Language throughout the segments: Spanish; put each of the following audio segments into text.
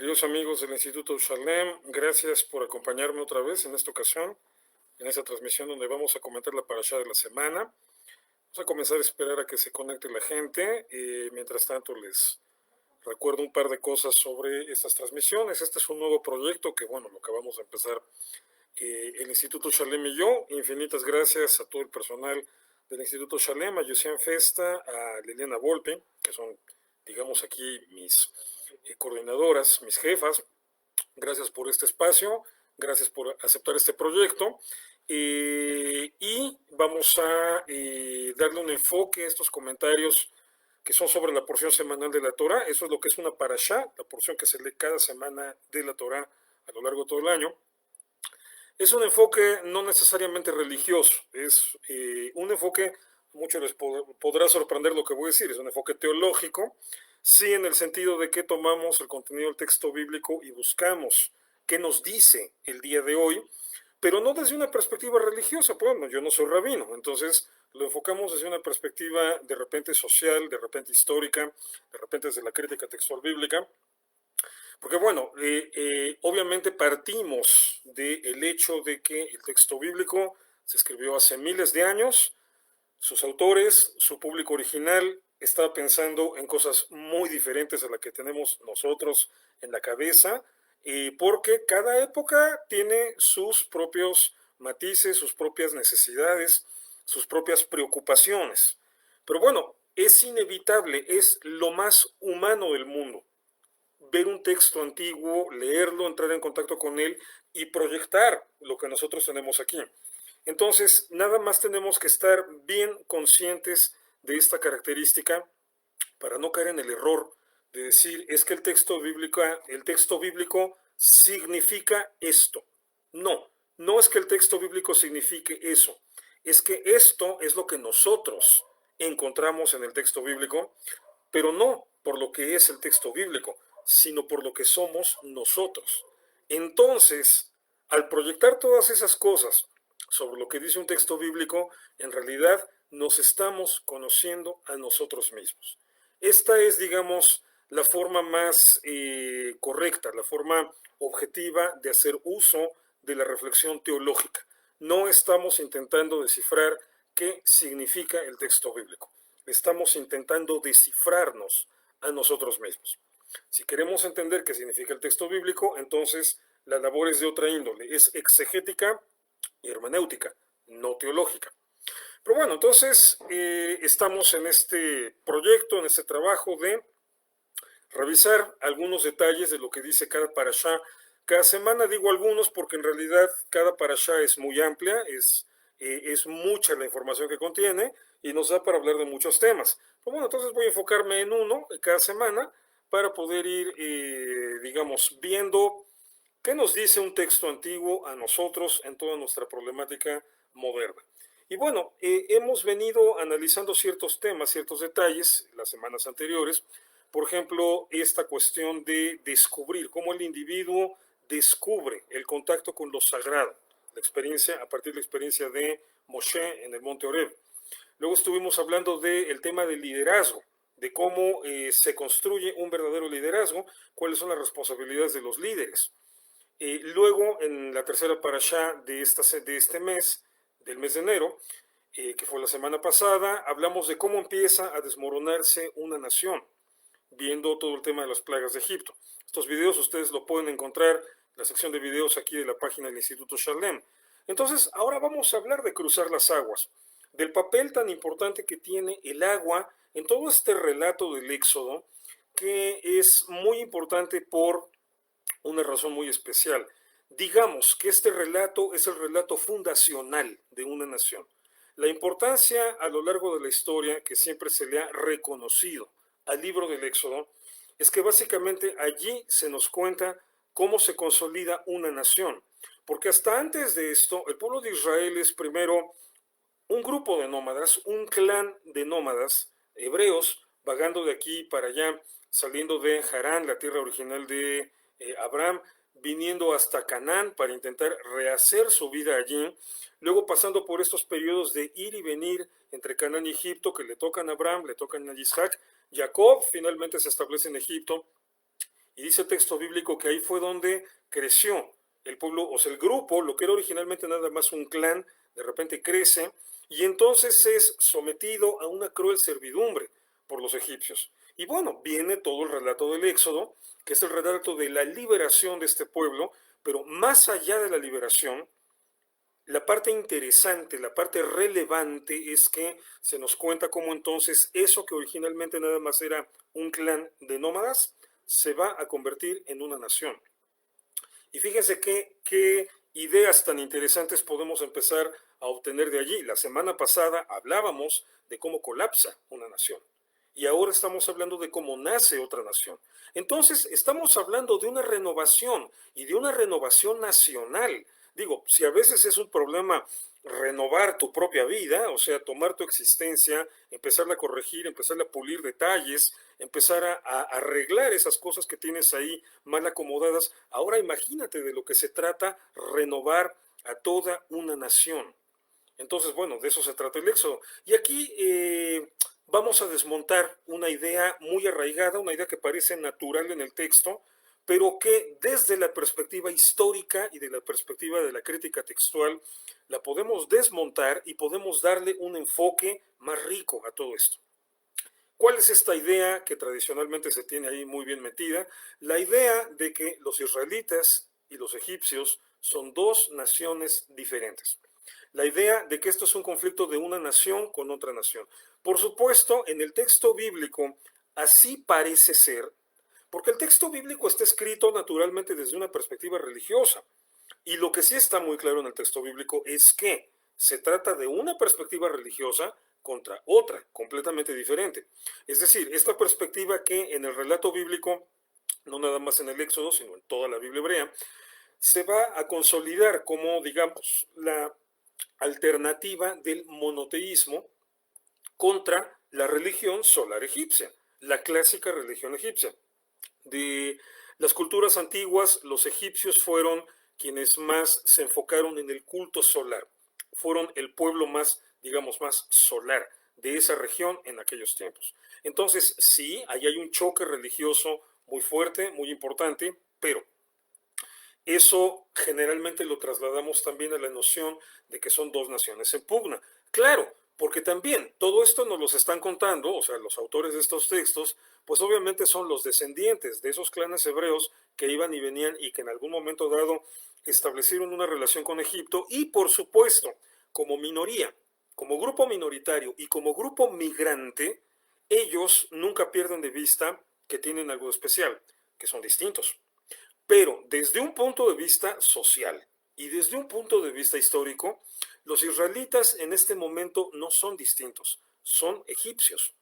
Queridos amigos del Instituto Shalem, gracias por acompañarme otra vez en esta ocasión, en esta transmisión donde vamos a comentar la parashá de la semana. Vamos a comenzar a esperar a que se conecte la gente. Mientras tanto, les recuerdo un par de cosas sobre estas transmisiones. Este es un nuevo proyecto que, bueno, lo acabamos de empezar el Instituto Shalem y yo. Infinitas gracias a todo el personal del Instituto Shalem, a Yusian Festa, a Liliana Volpe, que son, digamos, aquí mis coordinadoras, mis jefas. Gracias por este espacio, gracias por aceptar este proyecto. Y vamos a darle un enfoque a estos comentarios que son sobre la porción semanal de la Torah. Eso es lo que es una parashá, la porción que se lee cada semana de la Torah a lo largo de todo el año. Es un enfoque no necesariamente religioso, es un enfoque, mucho les podrá sorprender lo que voy a decir, es un enfoque teológico, sí, en el sentido de que tomamos el contenido del texto bíblico y buscamos qué nos dice el día de hoy, pero no desde una perspectiva religiosa. Bueno, yo no soy rabino, entonces lo enfocamos desde una perspectiva de repente social, de repente histórica, de repente desde la crítica textual bíblica. Porque bueno, obviamente partimos del hecho de que el texto bíblico se escribió hace miles de años, sus autores, su público original estaba pensando en cosas muy diferentes a las que tenemos nosotros en la cabeza, porque cada época tiene sus propios matices, sus propias necesidades, sus propias preocupaciones. Pero bueno, es inevitable, es lo más humano del mundo ver un texto antiguo, leerlo, entrar en contacto con él y proyectar lo que nosotros tenemos aquí. Entonces, nada más tenemos que estar bien conscientes de esta característica para no caer en el error de decir, es que el texto bíblico significa esto. No, no es que el texto bíblico signifique eso. Es que esto es lo que nosotros encontramos en el texto bíblico, pero no por lo que es el texto bíblico, sino por lo que somos nosotros. Entonces, al proyectar todas esas cosas sobre lo que dice un texto bíblico, en realidad nos estamos conociendo a nosotros mismos. Esta es, digamos, la forma más correcta, la forma objetiva de hacer uso de la reflexión teológica. No estamos intentando descifrar qué significa el texto bíblico. Estamos intentando descifrarnos a nosotros mismos. Si queremos entender qué significa el texto bíblico, entonces la labor es de otra índole, es exegética y hermenéutica, no teológica. Pero bueno, entonces estamos en este proyecto, en este trabajo de revisar algunos detalles de lo que dice cada parashá. Cada semana digo algunos porque en realidad cada parashá es muy amplia, es mucha la información que contiene y nos da para hablar de muchos temas. Pero bueno, entonces voy a enfocarme en uno cada semana para poder ir, digamos, viendo qué nos dice un texto antiguo a nosotros en toda nuestra problemática moderna. Y bueno, hemos venido analizando ciertos temas, ciertos detalles las semanas anteriores. Por ejemplo, esta cuestión de descubrir cómo el individuo descubre el contacto con lo sagrado, la experiencia a partir de la experiencia de Moshe en el monte Horeb. Luego estuvimos hablando del tema del liderazgo, de cómo se construye un verdadero liderazgo, cuáles son las responsabilidades de los líderes. Luego, en la tercera parashá de este mes, del mes de enero, que fue la semana pasada, hablamos de cómo empieza a desmoronarse una nación, viendo todo el tema de las plagas de Egipto. Estos videos ustedes lo pueden encontrar en la sección de videos aquí de la página del Instituto Shalem. Entonces, ahora vamos a hablar de cruzar las aguas, del papel tan importante que tiene el agua en todo este relato del Éxodo, que es muy importante por una razón muy especial. Digamos que este relato es el relato fundacional de una nación. La importancia a lo largo de la historia que siempre se le ha reconocido al libro del Éxodo es que básicamente allí se nos cuenta cómo se consolida una nación. Porque hasta antes de esto, el pueblo de Israel es primero un grupo de nómadas, un clan de nómadas hebreos, vagando de aquí para allá, saliendo de Harán, la tierra original de Abraham, viniendo hasta Canaán para intentar rehacer su vida allí, luego pasando por estos periodos de ir y venir entre Canaán y Egipto, que le tocan a Abraham, le tocan a Isaac, Jacob finalmente se establece en Egipto, Y dice el texto bíblico que ahí fue donde creció el pueblo, o sea, el grupo, lo que era originalmente nada más un clan, de repente crece y entonces es sometido a una cruel servidumbre por los egipcios. Y bueno, viene todo el relato del Éxodo, que es el relato de la liberación de este pueblo, pero más allá de la liberación, la parte interesante, la parte relevante es que se nos cuenta cómo entonces eso que originalmente nada más era un clan de nómadas, se va a convertir en una nación. Y fíjense qué ideas tan interesantes podemos empezar a obtener de allí. La semana pasada hablábamos de cómo colapsa una nación. Y ahora estamos hablando de cómo nace otra nación. Entonces, estamos hablando de una renovación y de una renovación nacional. Digo, si a veces es un problema renovar tu propia vida, o sea, tomar tu existencia, empezarla a corregir, empezarla a pulir detalles, empezar a arreglar esas cosas que tienes ahí mal acomodadas. Ahora imagínate de lo que se trata, renovar a toda una nación. Entonces, bueno, de eso se trata el Éxodo. Y aquí vamos a desmontar una idea muy arraigada, una idea que parece natural en el texto, pero que desde la perspectiva histórica y de la perspectiva de la crítica textual, la podemos desmontar y podemos darle un enfoque más rico a todo esto. ¿Cuál es esta idea que tradicionalmente se tiene ahí muy bien metida? La idea de que los israelitas y los egipcios son dos naciones diferentes. La idea de que esto es un conflicto de una nación con otra nación. Por supuesto, en el texto bíblico así parece ser, porque el texto bíblico está escrito naturalmente desde una perspectiva religiosa. Y lo que sí está muy claro en el texto bíblico es que se trata de una perspectiva religiosa contra otra, completamente diferente. Es decir, esta perspectiva que en el relato bíblico, no nada más en el Éxodo, sino en toda la Biblia hebrea, se va a consolidar como, digamos, la alternativa del monoteísmo contra la religión solar egipcia, la clásica religión egipcia. De las culturas antiguas, los egipcios fueron quienes más se enfocaron en el culto solar. Fueron el pueblo más, digamos, más solar de esa región en aquellos tiempos. Entonces, sí, ahí hay un choque religioso muy fuerte, muy importante, pero eso generalmente lo trasladamos también a la noción de que son dos naciones en pugna. Claro, porque también todo esto nos los están contando, o sea, los autores de estos textos, pues obviamente son los descendientes de esos clanes hebreos que iban y venían y que en algún momento dado establecieron una relación con Egipto y por supuesto, como minoría, como grupo minoritario y como grupo migrante, ellos nunca pierden de vista que tienen algo especial, que son distintos. Pero desde un punto de vista social y desde un punto de vista histórico, los israelitas en este momento no son distintos, son egipcios.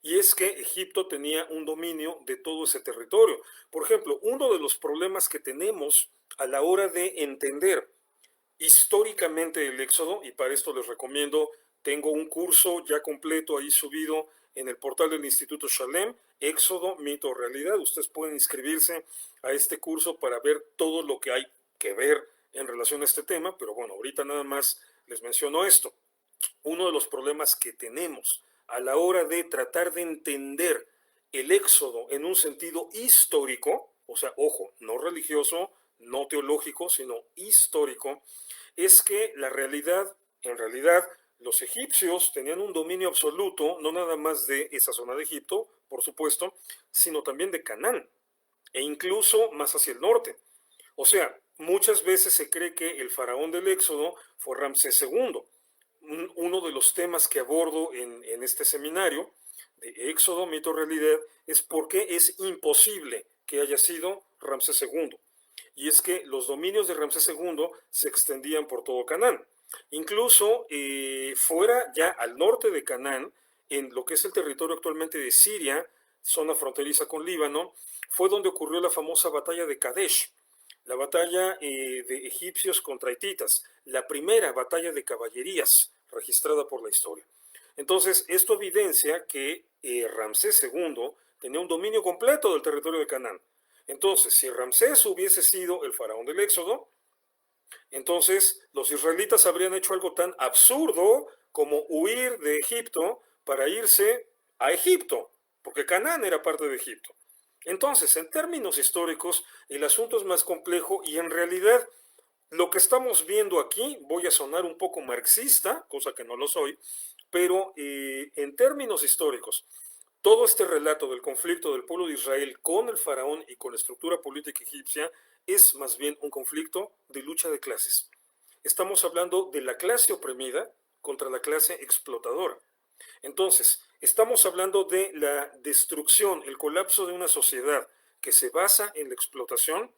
Y es que Egipto tenía un dominio de todo ese territorio. Por ejemplo, uno de los problemas que tenemos a la hora de entender históricamente el Éxodo, y para esto les recomiendo, tengo un curso ya completo ahí subido en el portal del Instituto Shalem, Éxodo, mito, realidad. Ustedes pueden inscribirse a este curso para ver todo lo que hay que ver en relación a este tema, pero bueno, ahorita nada más les menciono esto. Uno de los problemas que tenemos a la hora de tratar de entender el Éxodo en un sentido histórico, o sea, ojo, no religioso, no teológico, sino histórico, es que la realidad, en realidad, los egipcios tenían un dominio absoluto, no nada más de esa zona de Egipto, por supuesto, sino también de Canaán, e incluso más hacia el norte. O sea, muchas veces se cree que el faraón del Éxodo fue Ramsés II. Uno de los temas que abordo en este seminario de Éxodo, mito, realidad, es por qué es imposible que haya sido Ramsés II. Y es que los dominios de Ramsés II se extendían por todo Canaán. Incluso fuera ya al norte de Canaán, en lo que es el territorio actualmente de Siria, zona fronteriza con Líbano, fue donde ocurrió la famosa batalla de Kadesh, la batalla de egipcios contra hititas, la primera batalla de caballerías registrada por la historia. Entonces, esto evidencia que Ramsés II tenía un dominio completo del territorio de Canaán. Entonces, si Ramsés hubiese sido el faraón del Éxodo, entonces los israelitas habrían hecho algo tan absurdo como huir de Egipto para irse a Egipto, porque Canaán era parte de Egipto. Entonces, en términos históricos, el asunto es más complejo y en realidad lo que estamos viendo aquí, voy a sonar un poco marxista, cosa que no lo soy, pero en términos históricos, todo este relato del conflicto del pueblo de Israel con el faraón y con la estructura política egipcia es más bien un conflicto de lucha de clases. Estamos hablando de la clase oprimida contra la clase explotadora. Entonces, estamos hablando de la destrucción, el colapso de una sociedad que se basa en la explotación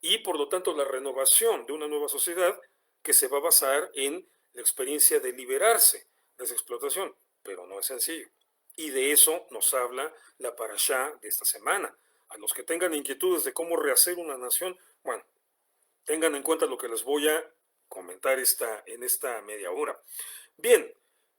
y por lo tanto la renovación de una nueva sociedad que se va a basar en la experiencia de liberarse de esa explotación, pero no es sencillo. Y de eso nos habla la parashá de esta semana. A los que tengan inquietudes de cómo rehacer una nación, bueno, tengan en cuenta lo que les voy a comentar en esta media hora. Bien,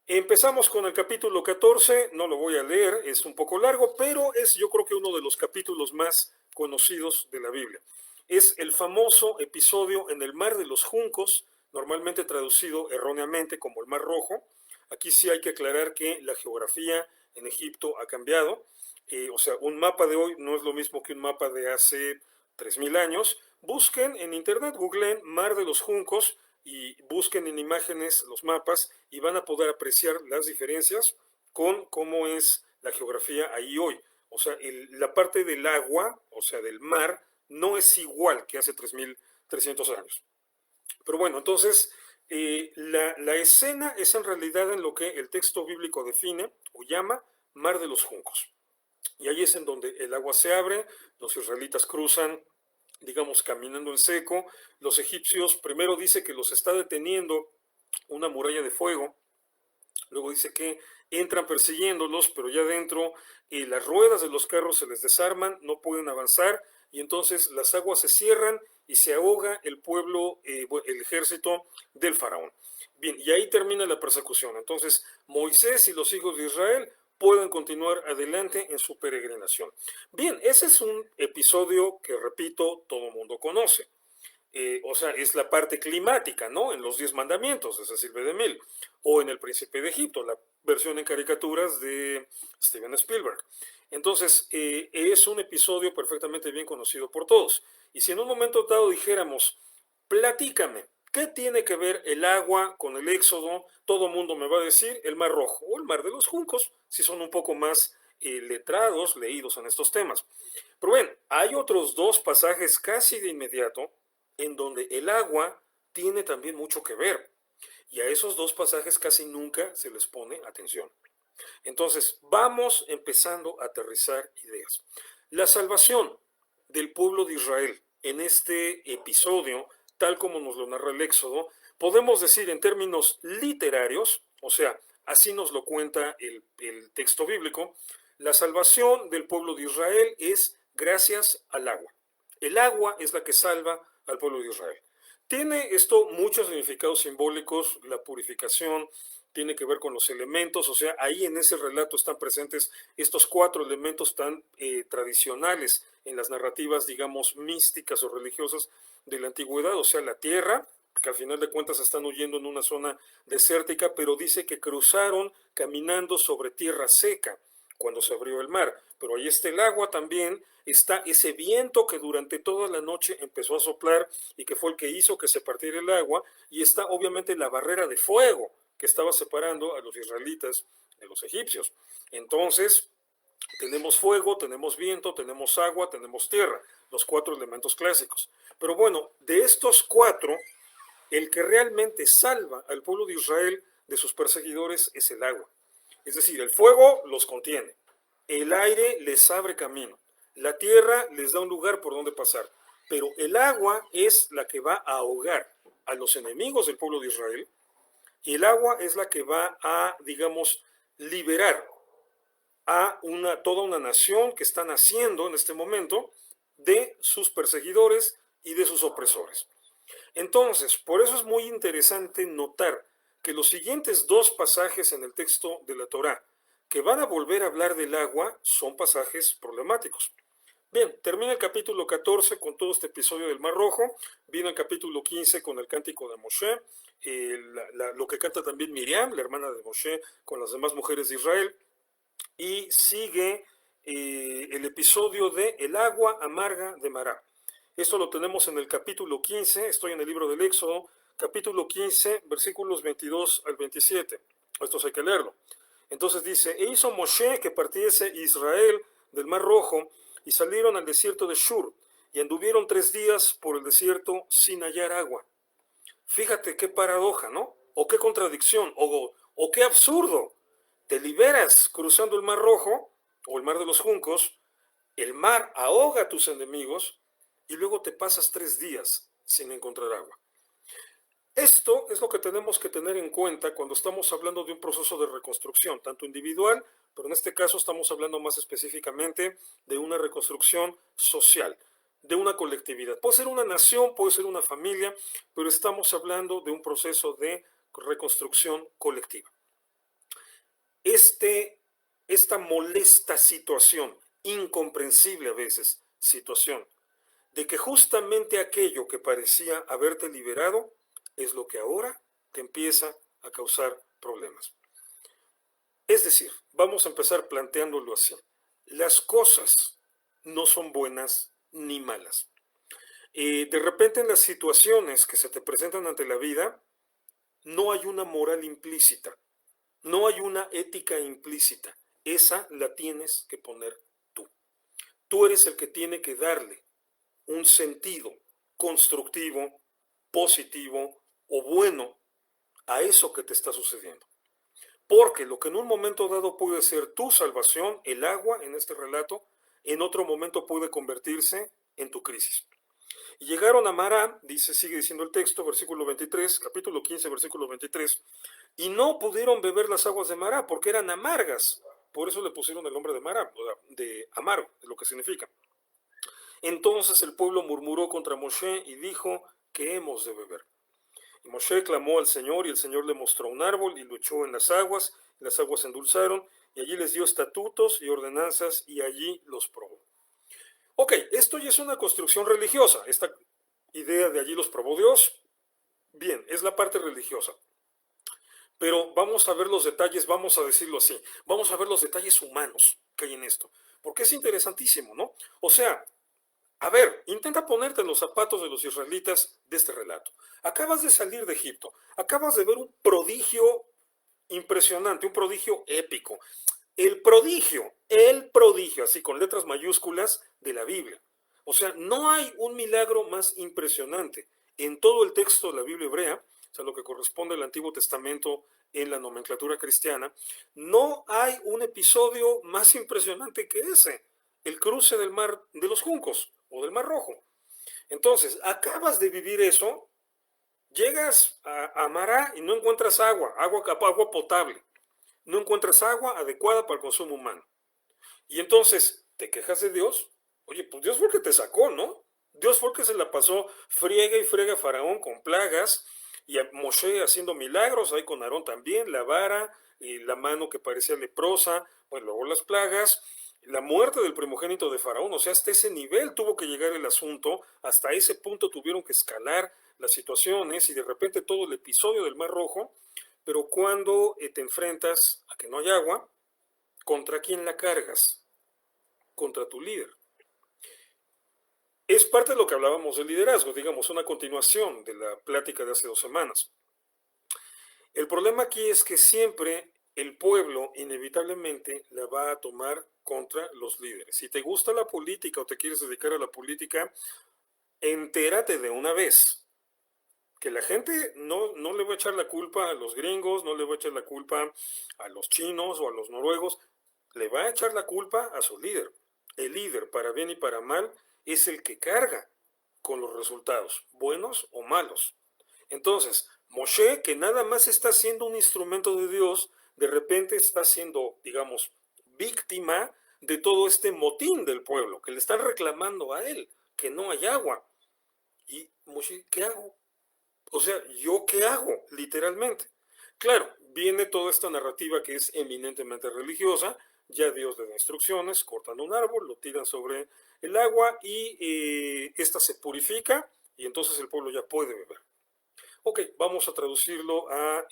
empezamos con el capítulo 14, no lo voy a leer, es un poco largo, pero es yo creo que uno de los capítulos más conocidos de la Biblia. Es el famoso episodio en el Mar de los Juncos, normalmente traducido erróneamente como el Mar Rojo. Aquí sí hay que aclarar que la geografía en Egipto ha cambiado. O sea, un mapa de hoy no es lo mismo que un mapa de hace 3000 años. Busquen en internet, googleen Mar de los Juncos y busquen en imágenes los mapas y van a poder apreciar las diferencias con cómo es la geografía ahí hoy. O sea, la parte del agua, o sea, del mar, no es igual que hace 3300 años. Pero bueno, entonces, la escena es en realidad en lo que el texto bíblico define o llama Mar de los Juncos. Y ahí es en donde el agua se abre, los israelitas cruzan, digamos, caminando en seco. Los egipcios, primero dice que los está deteniendo una muralla de fuego, luego dice que entran persiguiéndolos, pero ya dentro las ruedas de los carros se les desarman, no pueden avanzar, y entonces las aguas se cierran y se ahoga el pueblo, el ejército del faraón. Bien, y ahí termina la persecución. Entonces Moisés y los hijos de Israel pueden continuar adelante en su peregrinación. Bien, ese es un episodio que, repito, todo el mundo conoce. O sea, es la parte climática, ¿no? En los 10 mandamientos de Cecil B. DeMille, o en El Príncipe de Egipto, la versión en caricaturas de Steven Spielberg. Entonces, es un episodio perfectamente bien conocido por todos. Y si en un momento dado dijéramos, platícame, ¿qué tiene que ver el agua con el éxodo? Todo el mundo me va a decir el Mar Rojo o el Mar de los Juncos, si son un poco más letrados, leídos en estos temas. Pero bueno, hay otros dos pasajes casi de inmediato en donde el agua tiene también mucho que ver. Y a esos dos pasajes casi nunca se les pone atención. Entonces, vamos empezando a aterrizar ideas. La salvación del pueblo de Israel en este episodio, tal como nos lo narra el Éxodo, podemos decir en términos literarios, o sea, así nos lo cuenta el texto bíblico, la salvación del pueblo de Israel es gracias al agua. El agua es la que salva al pueblo de Israel. Tiene esto muchos significados simbólicos, la purificación, tiene que ver con los elementos, o sea, ahí en ese relato están presentes estos cuatro elementos tan tradicionales en las narrativas, digamos, místicas o religiosas de la antigüedad, o sea, la tierra, que al final de cuentas están huyendo en una zona desértica, pero dice que cruzaron caminando sobre tierra seca cuando se abrió el mar, pero ahí está el agua también, está ese viento que durante toda la noche empezó a soplar y que fue el que hizo que se partiera el agua, y está obviamente la barrera de fuego que estaba separando a los israelitas de los egipcios. Entonces, tenemos fuego, tenemos viento, tenemos agua, tenemos tierra, los cuatro elementos clásicos. Pero bueno, de estos cuatro, el que realmente salva al pueblo de Israel de sus perseguidores es el agua. Es decir, el fuego los contiene, el aire les abre camino, la tierra les da un lugar por donde pasar, pero el agua es la que va a ahogar a los enemigos del pueblo de Israel, y el agua es la que va a, digamos, liberar a toda una nación que está naciendo en este momento de sus perseguidores y de sus opresores. Entonces, por eso es muy interesante notar que los siguientes dos pasajes en el texto de la Torá que van a volver a hablar del agua son pasajes problemáticos. Bien, termina el capítulo 14 con todo este episodio del Mar Rojo, viene el capítulo 15 con el cántico de Moshe, lo que canta también Miriam, la hermana de Moshe, con las demás mujeres de Israel, y sigue el episodio de El agua amarga de Mará. Esto lo tenemos en el capítulo 15, estoy en el libro del Éxodo, capítulo 15, versículos 22 al 27. Esto hay que leerlo. Entonces dice, e hizo Moshe que partiese Israel del Mar Rojo y salieron al desierto de Shur y anduvieron 3 días por el desierto sin hallar agua. Fíjate qué paradoja, ¿no? O qué contradicción, o qué absurdo. Te liberas cruzando el Mar Rojo o el Mar de los Juncos, el mar ahoga a tus enemigos y luego te pasas 3 días sin encontrar agua. Esto es lo que tenemos que tener en cuenta cuando estamos hablando de un proceso de reconstrucción, tanto individual, pero en este caso estamos hablando más específicamente de una reconstrucción social, de una colectividad. Puede ser una nación, puede ser una familia, pero estamos hablando de un proceso de reconstrucción colectiva. Esta molesta situación, incomprensible a veces, situación, de que justamente aquello que parecía haberte liberado es lo que ahora te empieza a causar problemas. Es decir, vamos a empezar planteándolo así. Las cosas no son buenas ni malas. De repente en las situaciones que se te presentan ante la vida, no hay una moral implícita, no hay una ética implícita. Esa la tienes que poner tú. Tú eres el que tiene que darle un sentido constructivo, positivo o bueno a eso que te está sucediendo. Porque lo que en un momento dado puede ser tu salvación, el agua en este relato, en otro momento puede convertirse en tu crisis. Y llegaron a Mará, sigue diciendo el texto, versículo 23, capítulo 15, versículo 23, y no pudieron beber las aguas de Mará porque eran amargas. Por eso le pusieron el nombre de Mará, de amargo, es lo que significa. Entonces el pueblo murmuró contra Moshe y dijo, ¿qué hemos de beber? Y Moshe clamó al Señor y el Señor le mostró un árbol y lo echó en las aguas se endulzaron y allí les dio estatutos y ordenanzas y allí los probó. Ok, esto ya es una construcción religiosa, esta idea de allí los probó Dios, bien, es la parte religiosa. Pero vamos a ver los detalles, vamos a decirlo así, vamos a ver los detalles humanos que hay en esto, porque es interesantísimo, ¿no? O sea, a ver, intenta ponerte en los zapatos de los israelitas de este relato. Acabas de salir de Egipto, acabas de ver un prodigio impresionante, un prodigio épico. El prodigio, así con letras mayúsculas de la Biblia. O sea, no hay un milagro más impresionante en todo el texto de la Biblia hebrea, o sea, lo que corresponde al Antiguo Testamento en la nomenclatura cristiana, no hay un episodio más impresionante que ese, el cruce del mar de los Juncos o del Mar Rojo. Entonces, acabas de vivir eso, llegas a Mará y no encuentras agua potable, no encuentras agua adecuada para el consumo humano. Y entonces te quejas de Dios. Oye, pues Dios fue el que te sacó, ¿no? Dios fue el que se la pasó friega y frega a Faraón con plagas y a Moshe haciendo milagros, ahí con Aarón también, la vara y la mano que parecía leprosa, pues luego las plagas, la muerte del primogénito de Faraón, o sea, hasta ese nivel tuvo que llegar el asunto, hasta ese punto tuvieron que escalar las situaciones y de repente todo el episodio del Mar Rojo, pero cuando te enfrentas a que no hay agua, ¿contra quién la cargas? Contra tu líder. Es parte de lo que hablábamos del liderazgo, digamos, una continuación de la plática de hace 2 semanas. El problema aquí es que siempre el pueblo inevitablemente la va a tomar contra los líderes. Si te gusta la política o te quieres dedicar a la política, entérate de una vez que la gente no le va a echar la culpa a los gringos, no le va a echar la culpa a los chinos o a los noruegos, le va a echar la culpa a su líder. El líder, para bien y para mal, es el que carga con los resultados, buenos o malos. Entonces, Moshe, que nada más está siendo un instrumento de Dios, de repente está siendo, digamos, víctima de todo este motín del pueblo, que le están reclamando a él, que no hay agua. Y Moshe, ¿qué hago? O sea, ¿yo qué hago? Literalmente. Claro, viene toda esta narrativa que es eminentemente religiosa, ya Dios le da instrucciones, cortan un árbol, lo tiran sobre el agua y esta se purifica y entonces el pueblo ya puede beber. Ok, vamos a traducirlo a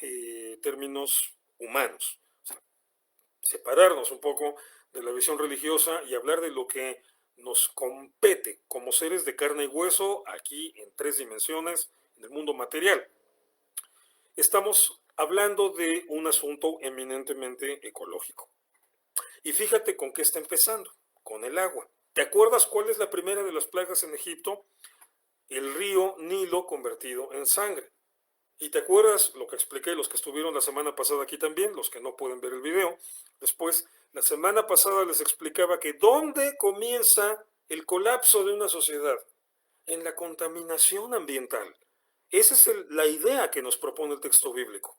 términos humanos, o sea, separarnos un poco de la visión religiosa y hablar de lo que nos compete como seres de carne y hueso aquí en 3 dimensiones, en el mundo material. Estamos hablando de un asunto eminentemente ecológico. Y fíjate con qué está empezando, con el agua. ¿Te acuerdas cuál es la primera de las plagas en Egipto? El río Nilo convertido en sangre. Y te acuerdas lo que expliqué, los que estuvieron la semana pasada aquí también, los que no pueden ver el video. Después, la semana pasada les explicaba que ¿dónde comienza el colapso de una sociedad? En la contaminación ambiental. Esa es la idea que nos propone el texto bíblico.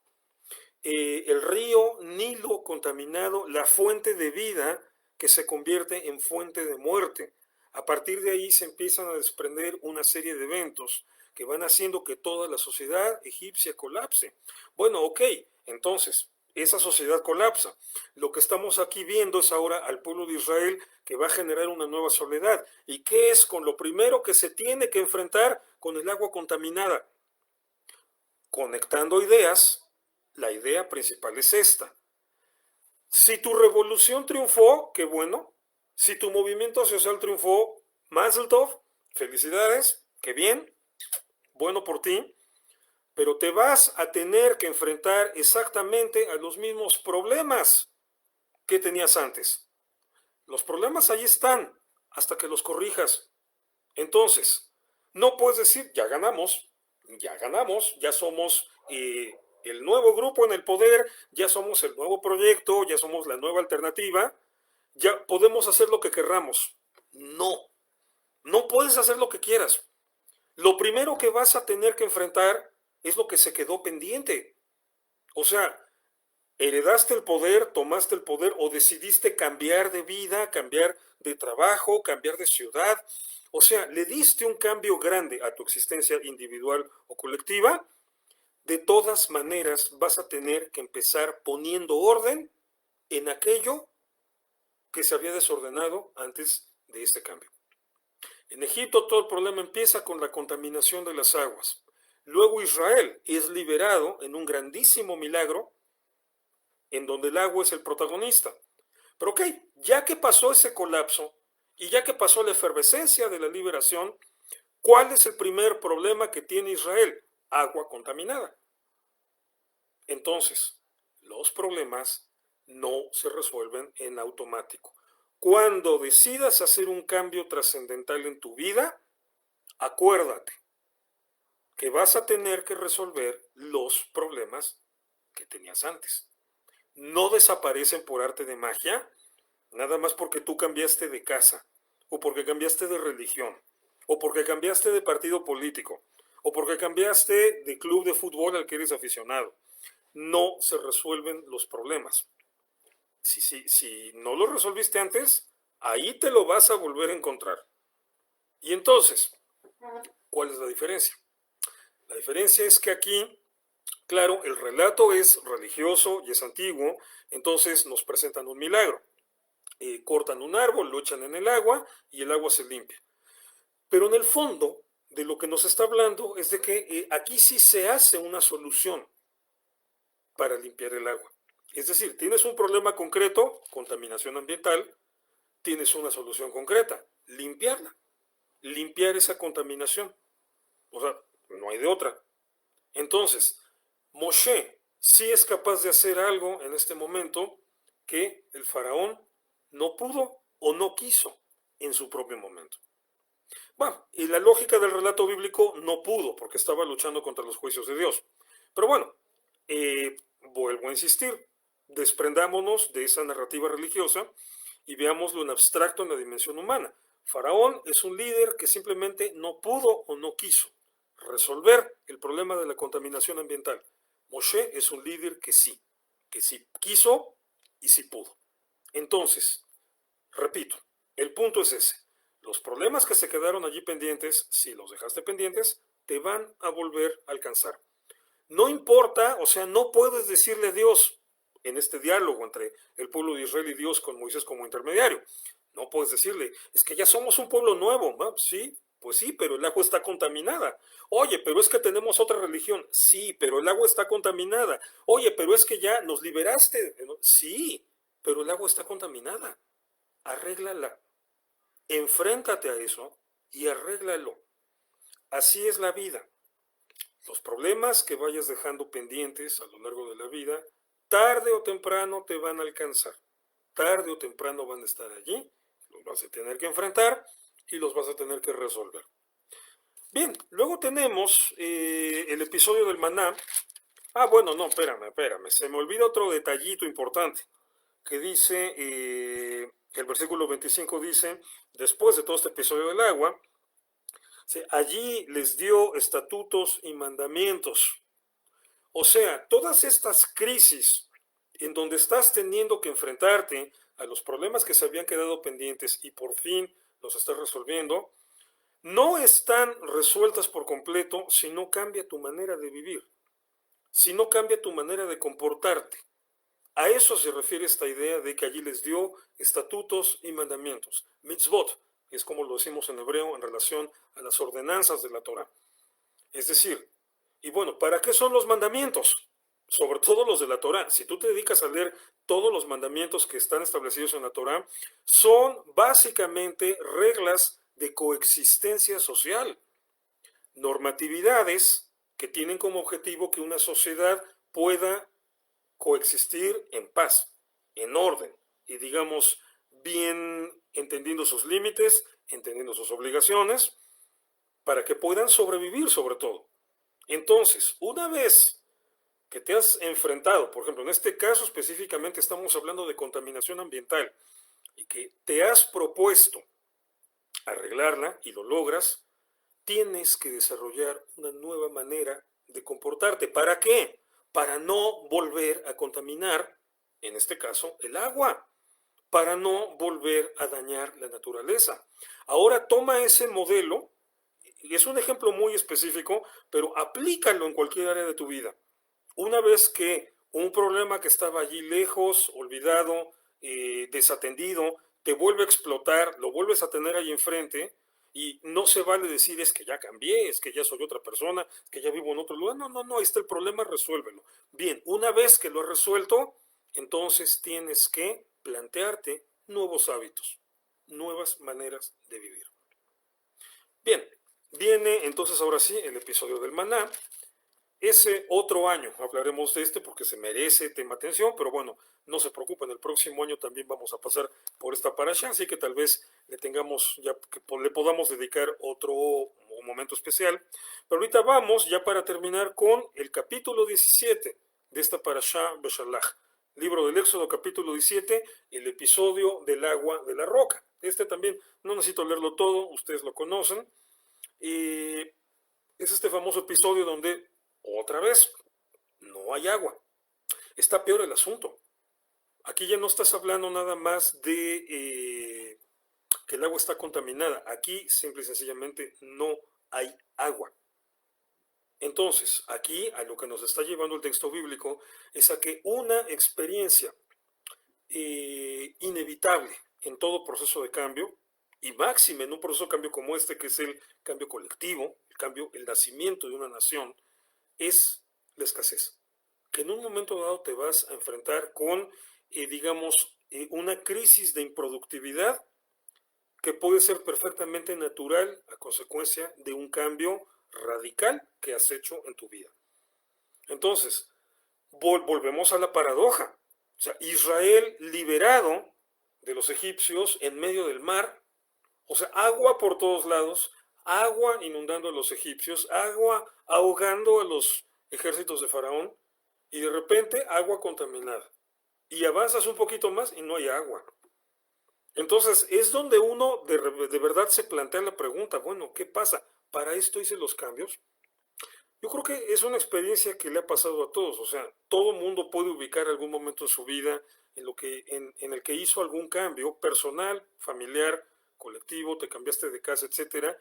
El río Nilo contaminado, la fuente de vida que se convierte en fuente de muerte. A partir de ahí se empiezan a desprender una serie de eventos que van haciendo que toda la sociedad egipcia colapse. Bueno, ok, entonces, esa sociedad colapsa. Lo que estamos aquí viendo es ahora al pueblo de Israel que va a generar una nueva soledad. ¿Y qué es con lo primero que se tiene que enfrentar con el agua contaminada? Conectando ideas, la idea principal es esta. Si tu revolución triunfó, qué bueno. Si tu movimiento social triunfó, Mazel Tov, felicidades, qué bien, bueno por ti. Pero te vas a tener que enfrentar exactamente a los mismos problemas que tenías antes. Los problemas ahí están hasta que los corrijas. Entonces, no puedes decir, ya somos el nuevo grupo en el poder, ya somos el nuevo proyecto, ya somos la nueva alternativa, ya podemos hacer lo que querramos. No, no puedes hacer lo que quieras. Lo primero que vas a tener que enfrentar es lo que se quedó pendiente. O sea, heredaste el poder, tomaste el poder o decidiste cambiar de vida, cambiar de trabajo, cambiar de ciudad. O sea, le diste un cambio grande a tu existencia individual o colectiva. De todas maneras, vas a tener que empezar poniendo orden en aquello que se había desordenado antes de este cambio. En Egipto todo el problema empieza con la contaminación de las aguas. Luego Israel es liberado en un grandísimo milagro en donde el agua es el protagonista. Pero ok, ya que pasó ese colapso y ya que pasó la efervescencia de la liberación, ¿cuál es el primer problema que tiene Israel? Agua contaminada. Entonces, los problemas no se resuelven en automático. Cuando decidas hacer un cambio trascendental en tu vida, acuérdate que vas a tener que resolver los problemas que tenías antes. No desaparecen por arte de magia, nada más porque tú cambiaste de casa, o porque cambiaste de religión, o porque cambiaste de partido político, o porque cambiaste de club de fútbol al que eres aficionado. No se resuelven los problemas. Si no lo resolviste antes, ahí te lo vas a volver a encontrar. Y entonces, ¿cuál es la diferencia? La diferencia es que aquí, claro, el relato es religioso y es antiguo, entonces nos presentan un milagro. Cortan un árbol, lo echan en el agua y el agua se limpia. Pero en el fondo, de lo que nos está hablando es de que aquí sí se hace una solución para limpiar el agua. Es decir, tienes un problema concreto, contaminación ambiental, tienes una solución concreta, limpiarla, limpiar esa contaminación. O sea, no hay de otra. Entonces, Moshe sí es capaz de hacer algo en este momento que el faraón no pudo o no quiso en su propio momento. Bueno, y la lógica del relato bíblico no pudo porque estaba luchando contra los juicios de Dios. Pero bueno, vuelvo a insistir, desprendámonos de esa narrativa religiosa y veámoslo en abstracto en la dimensión humana. Faraón es un líder que simplemente no pudo o no quiso resolver el problema de la contaminación ambiental. Moshe es un líder que sí quiso y sí pudo. Entonces, repito, el punto es ese. Los problemas que se quedaron allí pendientes, si los dejaste pendientes, te van a volver a alcanzar. No importa, o sea, no puedes decirle a Dios en este diálogo entre el pueblo de Israel y Dios con Moisés como intermediario. No puedes decirle, es que ya somos un pueblo nuevo, ¿no? Sí, pues sí, pero el agua está contaminada. Oye, pero es que tenemos otra religión. Sí, pero el agua está contaminada. Oye, pero es que ya nos liberaste. Sí, pero el agua está contaminada. arréglala. Enfréntate a eso y arréglalo. Así es la vida. Los problemas que vayas dejando pendientes a lo largo de la vida, tarde o temprano te van a alcanzar. Tarde o temprano van a estar allí, los vas a tener que enfrentar y los vas a tener que resolver. Bien, luego tenemos el episodio del maná. Ah, bueno, no, espérame. Se me olvida otro detallito importante que dice, el versículo 25 dice, después de todo este episodio del agua, allí les dio estatutos y mandamientos. O sea, todas estas crisis en donde estás teniendo que enfrentarte a los problemas que se habían quedado pendientes y por fin los estás resolviendo, no están resueltas por completo si no cambia tu manera de vivir, si no cambia tu manera de comportarte. A eso se refiere esta idea de que allí les dio estatutos y mandamientos. Mitzvot, es como lo decimos en hebreo en relación a las ordenanzas de la Torah. Es decir, y bueno, ¿para qué son los mandamientos? Sobre todo los de la Torah. Si tú te dedicas a leer todos los mandamientos que están establecidos en la Torah, son básicamente reglas de coexistencia social, normatividades que tienen como objetivo que una sociedad pueda coexistir en paz, en orden, y digamos, bien entendiendo sus límites, entendiendo sus obligaciones, para que puedan sobrevivir sobre todo. Entonces, una vez que te has enfrentado, por ejemplo, en este caso específicamente estamos hablando de contaminación ambiental, y que te has propuesto arreglarla y lo logras, tienes que desarrollar una nueva manera de comportarte. ¿Para qué? Para no volver a contaminar, en este caso, el agua, para no volver a dañar la naturaleza. Ahora toma ese modelo, es un ejemplo muy específico, pero aplícalo en cualquier área de tu vida. Una vez que un problema que estaba allí lejos, olvidado, desatendido, te vuelve a explotar, lo vuelves a tener ahí enfrente, y no se vale decir es que ya cambié, es que ya soy otra persona, que ya vivo en otro lugar. No, ahí está el problema, resuélvelo. Bien, una vez que lo has resuelto, entonces tienes que plantearte nuevos hábitos, nuevas maneras de vivir. Bien, viene entonces ahora sí el episodio del maná. Ese otro año hablaremos de este porque se merece tema atención, pero bueno, no se preocupen, el próximo año también vamos a pasar por esta parasha, así que tal vez le tengamos ya que le podamos dedicar otro momento especial. Pero ahorita vamos ya para terminar con el capítulo 17 de esta parasha Beshalach, libro del Éxodo, capítulo 17, el episodio del agua de la roca. Este también no necesito leerlo todo, ustedes lo conocen. Y es este famoso episodio donde otra vez no hay agua. Está peor el asunto. Aquí ya no estás hablando nada más de que el agua está contaminada. Aquí simple y sencillamente no hay agua. Entonces, aquí a lo que nos está llevando el texto bíblico es a que una experiencia inevitable en todo proceso de cambio, y máxime en un proceso de cambio como este, que es el cambio colectivo, el nacimiento de una nación, es la escasez. Que en un momento dado te vas a enfrentar con, digamos, una crisis de improductividad que puede ser perfectamente natural a consecuencia de un cambio radical que has hecho en tu vida. Entonces, volvemos a la paradoja. O sea, Israel liberado de los egipcios en medio del mar, o sea, agua por todos lados, agua inundando a los egipcios, agua ahogando a los ejércitos de Faraón, y de repente agua contaminada. Y avanzas un poquito más y no hay agua. Entonces es donde uno de verdad se plantea la pregunta, bueno, ¿qué pasa? ¿Para esto hice los cambios? Yo creo que es una experiencia que le ha pasado a todos, o sea, todo mundo puede ubicar algún momento en su vida en el que hizo algún cambio personal, familiar, colectivo, te cambiaste de casa, etcétera,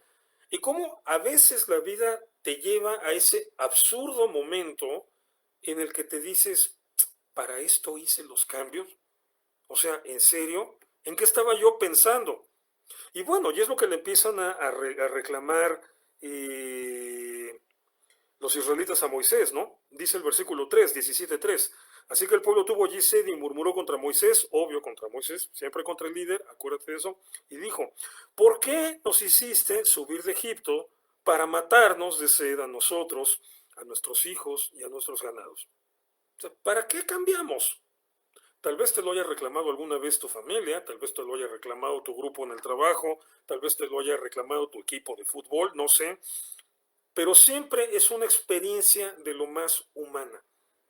y cómo a veces la vida te lleva a ese absurdo momento en el que te dices, ¿para esto hice los cambios? O sea, ¿en serio? ¿En qué estaba yo pensando? Y bueno, y es lo que le empiezan a reclamar los israelitas a Moisés, ¿no? Dice el versículo 3, 17:3. Así que el pueblo tuvo allí sed y murmuró contra Moisés, obvio contra Moisés, siempre contra el líder, acuérdate de eso, y dijo, ¿por qué nos hiciste subir de Egipto para matarnos de sed a nosotros, a nuestros hijos y a nuestros ganados? O sea, ¿para qué cambiamos? Tal vez te lo haya reclamado alguna vez tu familia, tal vez te lo haya reclamado tu grupo en el trabajo, tal vez te lo haya reclamado tu equipo de fútbol, no sé, pero siempre es una experiencia de lo más humana.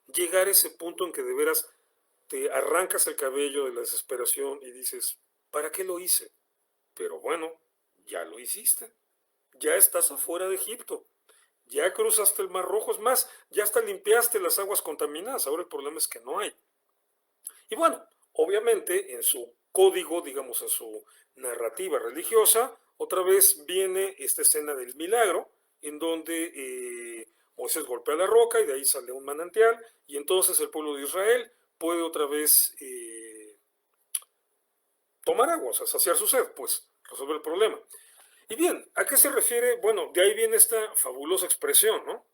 Llegar a ese punto en que de veras te arrancas el cabello de la desesperación y dices, ¿para qué lo hice? Pero bueno, ya lo hiciste. Ya estás afuera de Egipto. Ya cruzaste el Mar Rojo. Es más, ya hasta limpiaste las aguas contaminadas. Ahora el problema es que no hay. Y bueno, obviamente en su código, digamos, en su narrativa religiosa, otra vez viene esta escena del milagro, en donde Moisés golpea la roca y de ahí sale un manantial, y entonces el pueblo de Israel puede otra vez tomar agua, o sea, saciar su sed, pues resolver el problema. Y bien, ¿a qué se refiere? Bueno, de ahí viene esta fabulosa expresión, ¿no?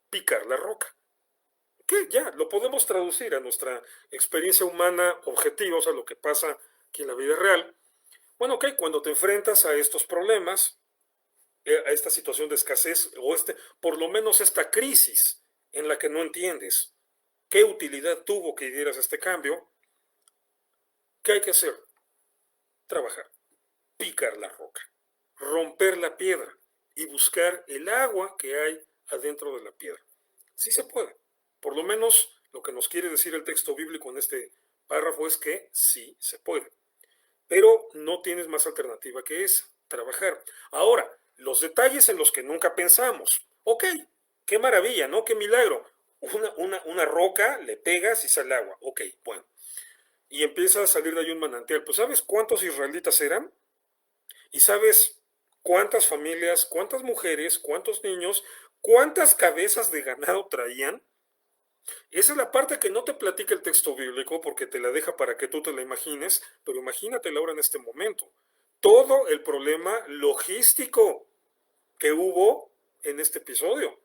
Picar la roca. Que ya lo podemos traducir a nuestra experiencia humana objetiva, o sea, lo que pasa aquí en la vida real. Bueno, ok, cuando te enfrentas a estos problemas, a esta situación de escasez o por lo menos esta crisis en la que no entiendes qué utilidad tuvo que dieras este cambio, ¿qué hay que hacer? Trabajar, picar la roca, romper la piedra y buscar el agua que hay adentro de la piedra. Sí se puede. Por lo menos lo que nos quiere decir el texto bíblico en este párrafo es que sí se puede. Pero no tienes más alternativa que esa, trabajar. Ahora, los detalles en los que nunca pensamos. Ok, qué maravilla, ¿no? Qué milagro. Una roca, le pegas y sale agua. Ok, bueno. Y empieza a salir de ahí un manantial. Pues ¿sabes cuántos israelitas eran? ¿Y sabes cuántas familias, cuántas mujeres, cuántos niños, cuántas cabezas de ganado traían? Esa es la parte que no te platica el texto bíblico porque te la deja para que tú te la imagines, pero imagínatela ahora en este momento. Todo el problema logístico que hubo en este episodio.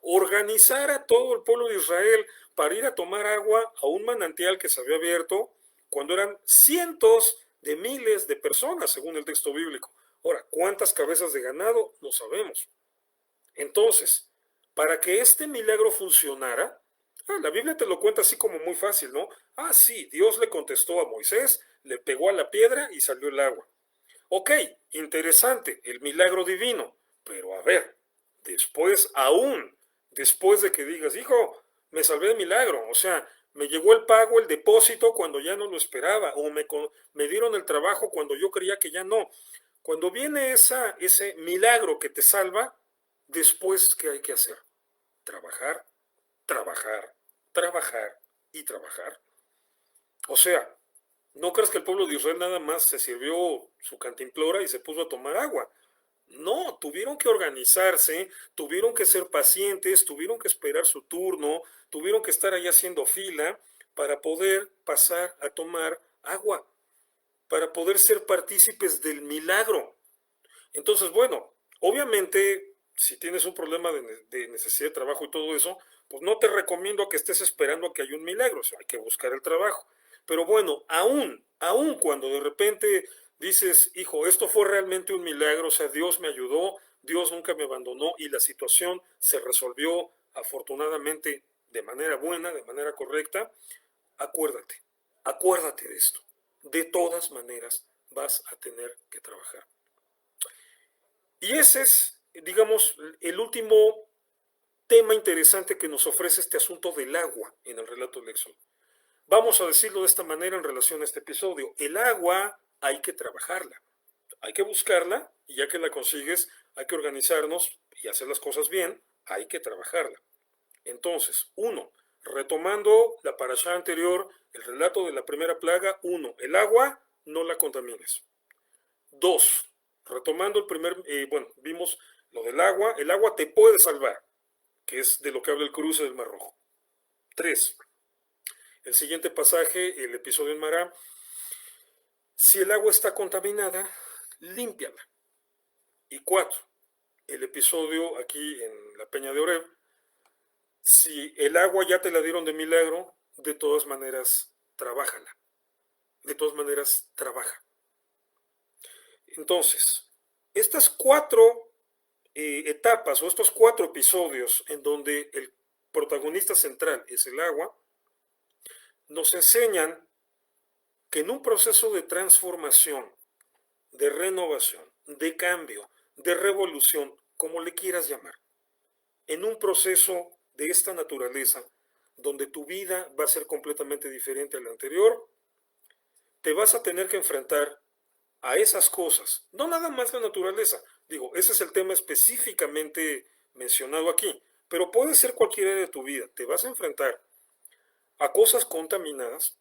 Organizar a todo el pueblo de Israel para ir a tomar agua a un manantial que se había abierto cuando eran cientos de miles de personas, según el texto bíblico. Ahora, ¿cuántas cabezas de ganado? No sabemos. Entonces, para que este milagro funcionara, la Biblia te lo cuenta así como muy fácil, ¿no? Ah, sí, Dios le contestó a Moisés, le pegó a la piedra y salió el agua. Ok, interesante, el milagro divino, pero a ver, después, aún después de que digas, hijo, me salvé de milagro, o sea, me llegó el pago, el depósito cuando ya no lo esperaba, o me dieron el trabajo cuando yo creía que ya no. Cuando viene ese milagro que te salva, después, ¿qué hay que hacer? Trabajar, trabajar, trabajar y trabajar. O sea, no creas que el pueblo de Israel nada más se sirvió su cantimplora y se puso a tomar agua. No, tuvieron que organizarse, tuvieron que ser pacientes, tuvieron que esperar su turno, tuvieron que estar ahí haciendo fila para poder pasar a tomar agua, para poder ser partícipes del milagro. Entonces, bueno, obviamente, si tienes un problema de necesidad de trabajo y todo eso, pues no te recomiendo que estés esperando a que haya un milagro, o sea, hay que buscar el trabajo. Pero bueno, aún cuando de repente dices, hijo, esto fue realmente un milagro, o sea, Dios me ayudó, Dios nunca me abandonó y la situación se resolvió afortunadamente de manera buena, de manera correcta, acuérdate, acuérdate de esto. De todas maneras vas a tener que trabajar. Y ese es, digamos, el último tema interesante que nos ofrece este asunto del agua en el relato del Éxodo. Vamos a decirlo de esta manera en relación a este episodio. El agua hay que trabajarla, hay que buscarla y ya que la consigues hay que organizarnos y hacer las cosas bien, hay que trabajarla. Entonces, uno, retomando la parashá anterior, el relato de la primera plaga, uno, el agua no la contamines. Dos, retomando bueno, vimos lo del agua, el agua te puede salvar, que es de lo que habla el cruce del Mar Rojo. Tres, el siguiente pasaje, el episodio en Mará, si el agua está contaminada, límpiala. Y cuatro, el episodio aquí en la Peña de Oreb, Si el agua ya te la dieron de milagro, de todas maneras, trabájala. De todas maneras, trabaja. Entonces, estas cuatro etapas o estos cuatro episodios en donde el protagonista central es el agua, nos enseñan que en un proceso de transformación, de renovación, de cambio, de revolución, como le quieras llamar, en un proceso de esta naturaleza, donde tu vida va a ser completamente diferente a la anterior, te vas a tener que enfrentar a esas cosas, no nada más la naturaleza. Digo, ese es el tema específicamente mencionado aquí, pero puede ser cualquier área de tu vida. Te vas a enfrentar a cosas contaminadas,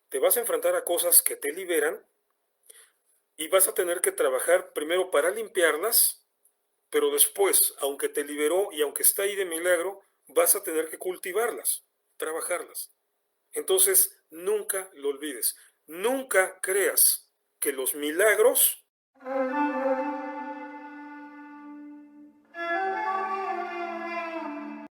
te vas a enfrentar a cosas que te liberan y vas a tener que trabajar primero para limpiarlas, pero después, aunque te liberó y aunque está ahí de milagro, vas a tener que cultivarlas, trabajarlas. Entonces, nunca lo olvides. Nunca creas que los milagros